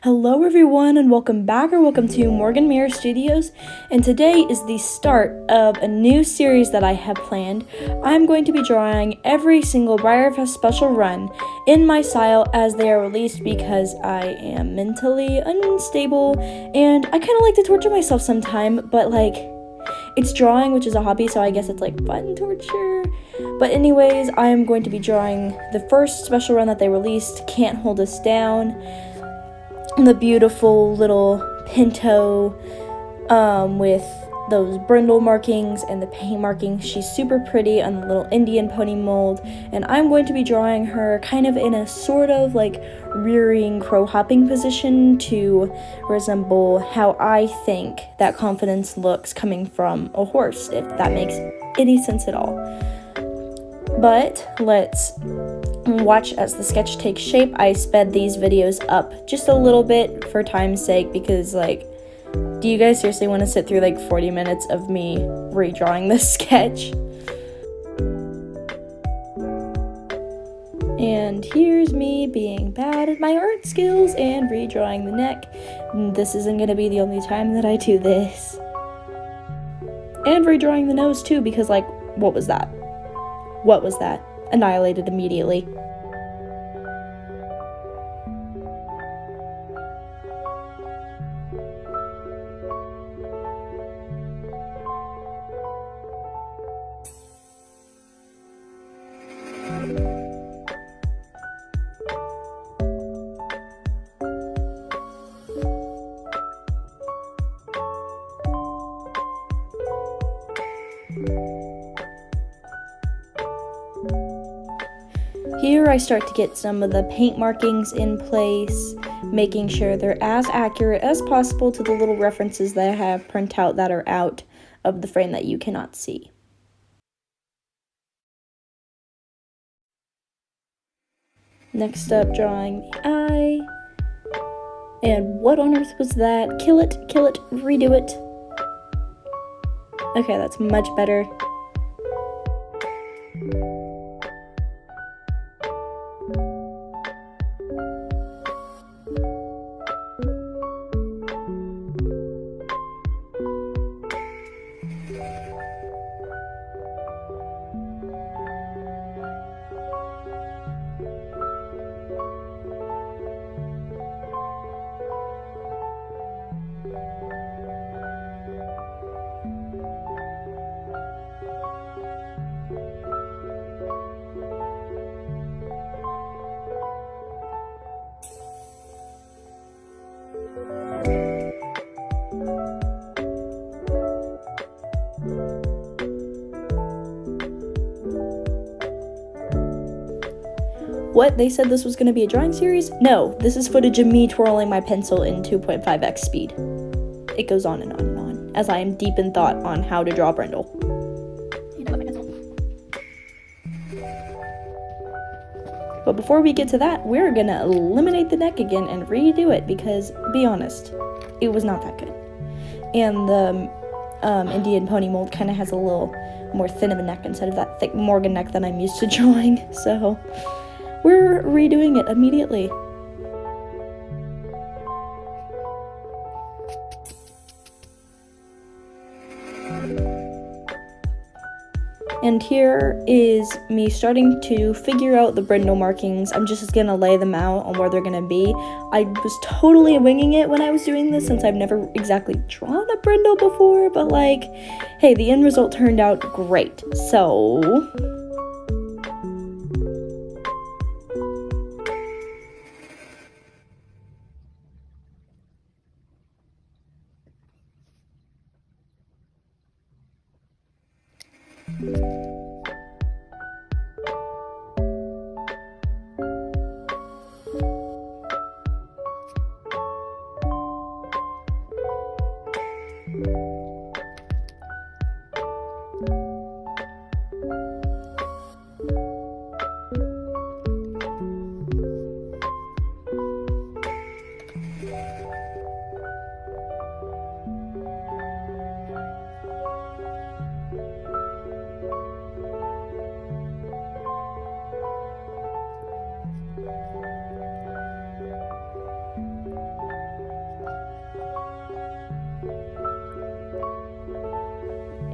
Hello everyone and welcome back or welcome to Morgan Mirror Studios, and today is the start of a new series that I have planned. I'm going to be drawing every single BreyerFest special run in my style as they are released because I am mentally unstable and I kind of like to torture myself sometime, but it's drawing, which is a hobby, so I guess it's fun torture. But anyways, I am going to be drawing the first special run that they released, Can't Hold Us Down. The beautiful little Pinto with those brindle markings and the paint markings. She's super pretty on the little Indian pony mold, and I'm going to be drawing her kind of in a sort of rearing crow hopping position to resemble how I think that confidence looks coming from a horse, if that makes any sense at all. But let's watch as the sketch takes shape. I sped these videos up just a little bit for time's sake because do you guys seriously want to sit through 40 minutes of me redrawing this sketch? And here's me being bad at my art skills and redrawing the neck. This isn't going to be the only time that I do this. And redrawing the nose too, because what was that? What was that? Annihilated immediately. Here I start to get some of the paint markings in place, making sure they're as accurate as possible to the little references that I have print out that are out of the frame that you cannot see. Next up, drawing the eye. And what on earth was that? Kill it, redo it. Okay, that's much better. What? They said this was going to be a drawing series? No, this is footage of me twirling my pencil in 2.5x speed. It goes on and on and on, as I am deep in thought on how to draw Brindle. But before we get to that, we're going to eliminate the neck again and redo it because, be honest, it was not that good. And the Indian pony mold kind of has a little more thin of a neck instead of that thick Morgan neck that I'm used to drawing, so we're redoing it immediately. And here is me starting to figure out the brindle markings. I'm just gonna lay them out on where they're gonna be. I was totally winging it when I was doing this since I've never exactly drawn a brindle before, but hey, the end result turned out great. So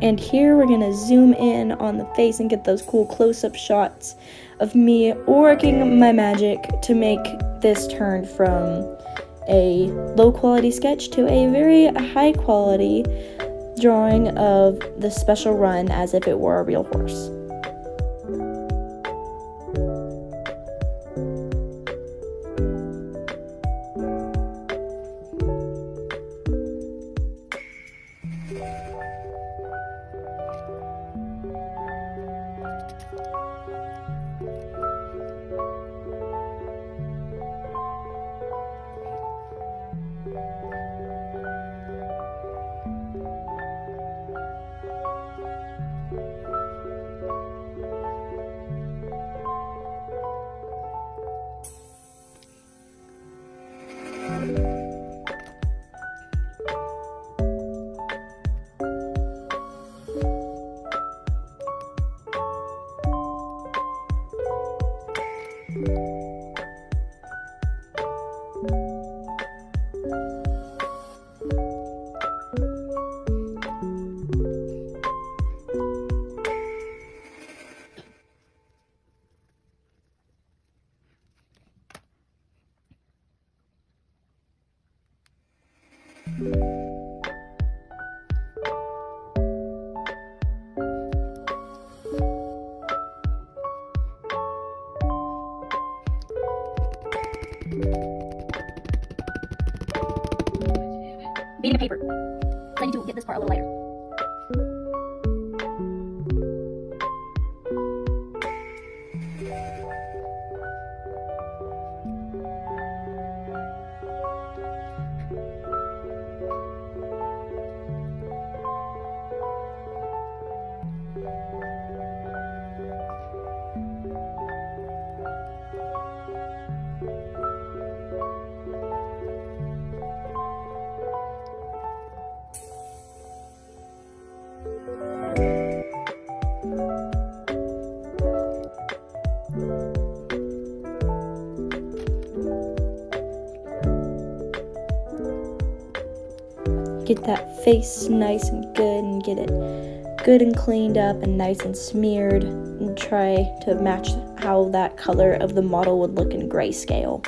And here we're gonna zoom in on the face and get those cool close-up shots of me working my magic to make this turn from a low-quality sketch to a very high-quality drawing of the special run as if it were a real horse. Beating the paper. I need to get this part a little lighter. Get that face nice and good and get it good and cleaned up and nice and smeared, and try to match how that color of the model would look in grayscale.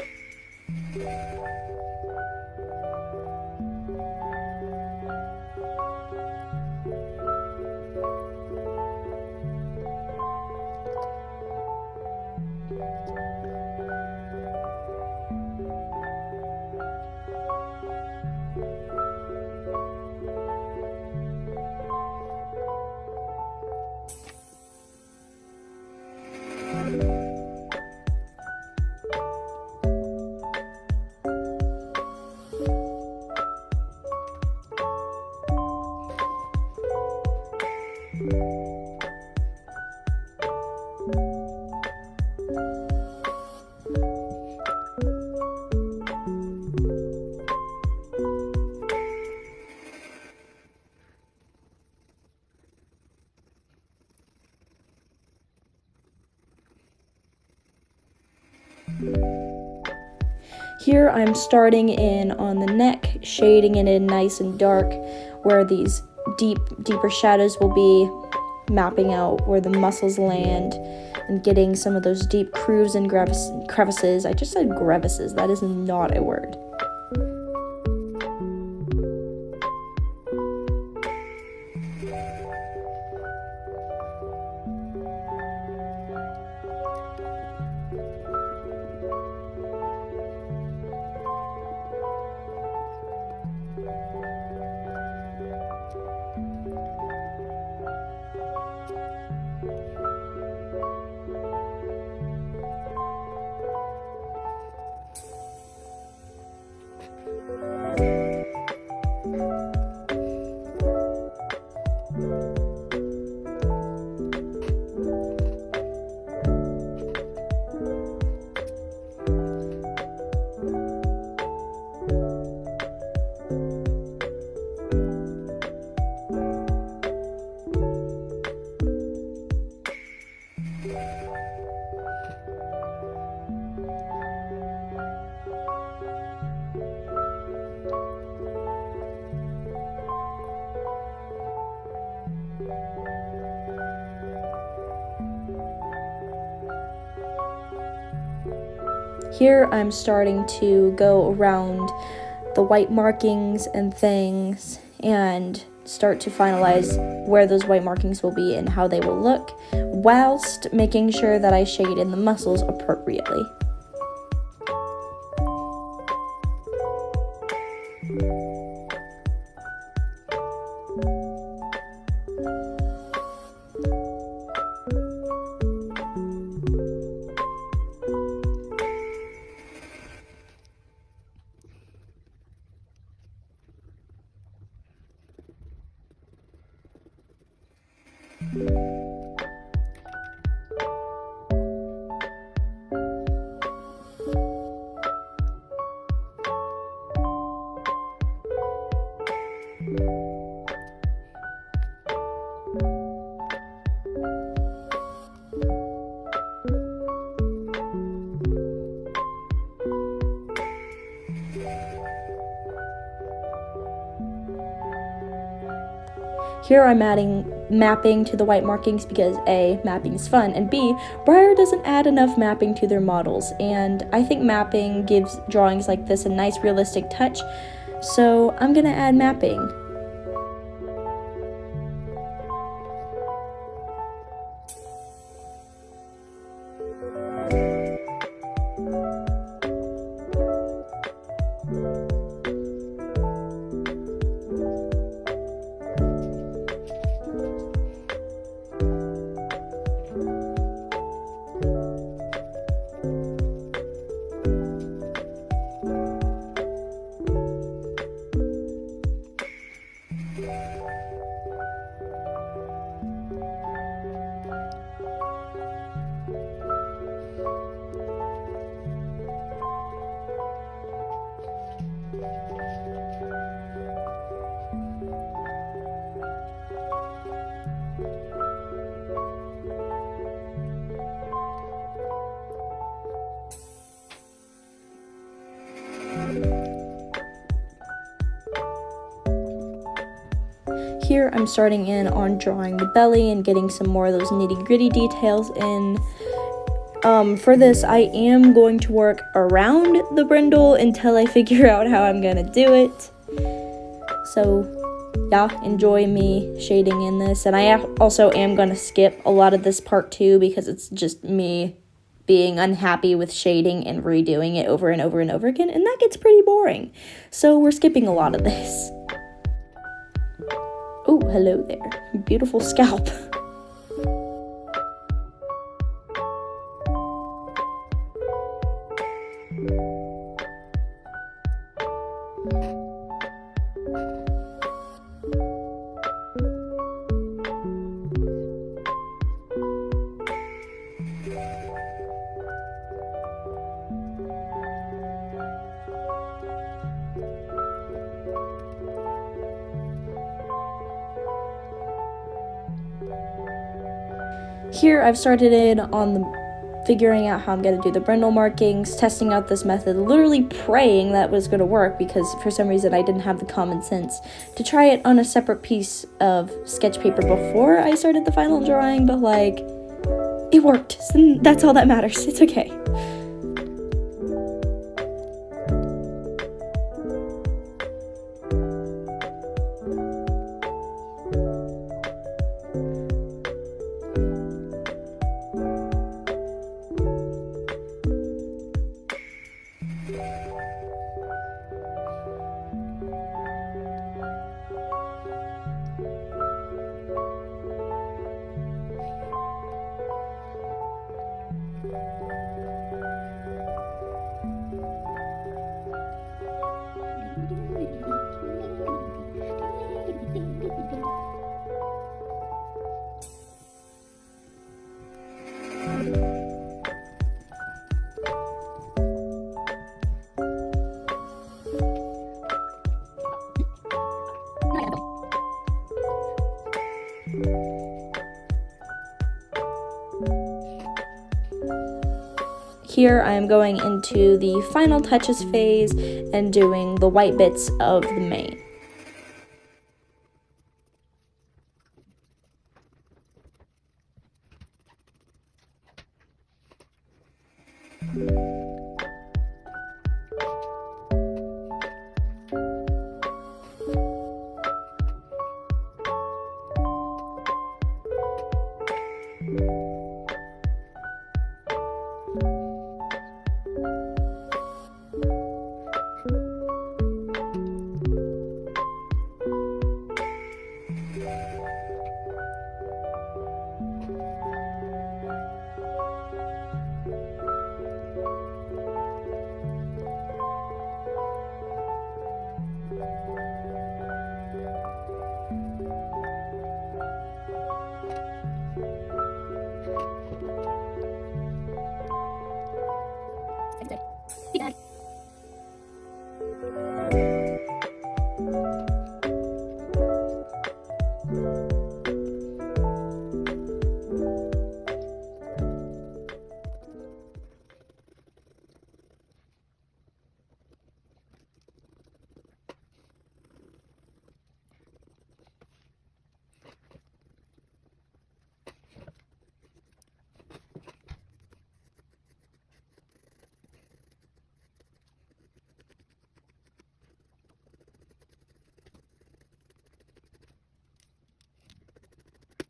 Here I'm starting in on the neck, shading it in nice and dark where these deeper shadows will be, mapping out where the muscles land and getting some of those deep grooves and crevices. I just said crevices, that is not a word. Here I'm starting to go around the white markings and things and start to finalize where those white markings will be and how they will look, whilst making sure that I shade in the muscles appropriately. Here I'm adding mapping to the white markings because A, mapping is fun, and B, Breyer doesn't add enough mapping to their models, and I think mapping gives drawings like this a nice realistic touch, so I'm gonna add mapping. Here I'm starting in on drawing the belly and getting some more of those nitty-gritty details in. For this, I am going to work around the brindle until I figure out how I'm gonna do it. So yeah, enjoy me shading in this. And I also am gonna skip a lot of this part too because it's just me being unhappy with shading and redoing it over and over and over again, and that gets pretty boring. So we're skipping a lot of this. Oh, hello there. Beautiful scalp. Here I've started in on the figuring out how I'm going to do the brindle markings, testing out this method, literally praying that was going to work because for some reason I didn't have the common sense to try it on a separate piece of sketch paper before I started the final drawing, but like, it worked, so that's all that matters. It's okay. Here I am going into the final touches phase and doing the white bits of the mane.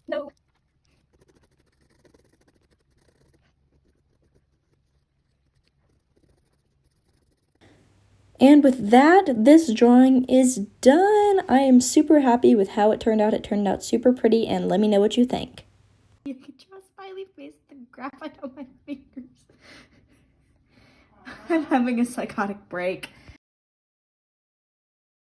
No. And with that, this drawing is done. I am super happy with how it turned out. It turned out super pretty, and let me know what you think. You can draw a smiley face with the graphite on my fingers. I'm having a psychotic break.